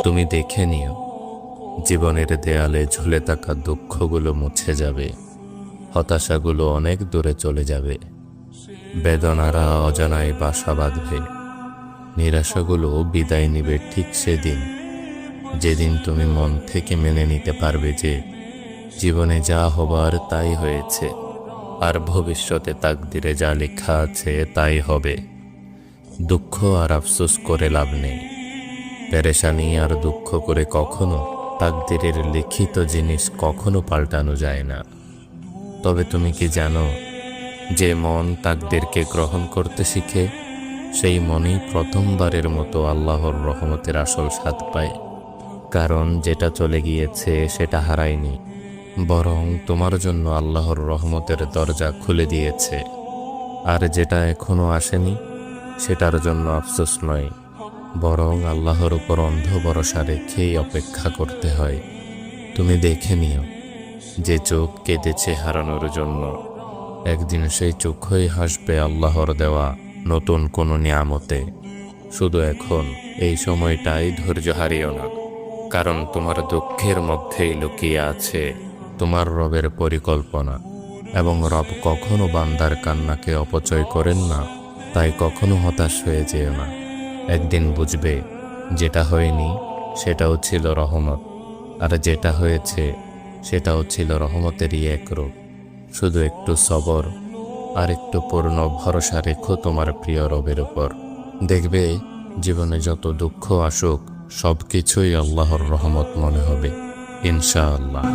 তুমি দেখে নিও, জীবনের দেয়ালে ঝুলে থাকা দুঃখগুলো মুছে যাবে, হতাশাগুলো অনেক দূরে চলে যাবে, বেদনারা অজানায় বাসা বাঁধবে, নিরাশাগুলো বিদায় নিবে ঠিক সেদিন যেদিন তুমি মন থেকে মেনে নিতে পারবে যে জীবনে যা হবার তাই হয়েছে, আর ভবিষ্যতে তাকদিরে যা লেখা আছে তাই হবে। দুঃখ আর আফসোস করে লাভ নেই, পেরেশানি আর দুঃখ করে কখনো তাকদিরের লিখিত জিনিস কখনো পাল্টানো যায় না। তবে তুমি কি জানো, যে মন তাকদিরকে গ্রহণ করতে শিখে সেই মনই প্রথমবারের মতো আল্লাহর রহমতের আসল স্বাদ পায়। কারণ যেটা চলে গিয়েছে সেটা হারায়নি, বরং তোমার জন্য আল্লাহর রহমতের দরজা খুলে দিয়েছে। আর যেটা এখনো আসেনি সেটার জন্য আফসোস নয়, বরং আল্লাহর উপর অন্ধ ভরসা রেখেই অপেক্ষা করতে হয়। তুমি দেখে নিও, যে চোখ কেঁদেছে হারানোর জন্য, একদিন সেই চোখই হাসবে আল্লাহর দেওয়া নতুন কোনো নিয়ামতে। শুধু এখন এই সময়টাই ধৈর্য হারিও না, কারণ তোমার দুঃখের মধ্যেই লুকিয়ে আছে তোমার রবের পরিকল্পনা। এবং রব কখনো বান্দার কান্নাকে অপচয় করেন না, তাই কখনো হতাশ হয়ে যেও না। একদিন বুঝবে যেটা হয়নি সেটাও ছিল রহমত, আর যেটা হয়েছে সেটাও ছিল রহমতেরই এক রূপ। শুধু একটু সবর আর একটু পূর্ণ ভরসা রেখো তোমার প্রিয় রবের উপর। দেখবে জীবনে যত দুঃখ আসুক সব কিছুই আল্লাহর রহমত মনে হবে, ইনশাআল্লাহ।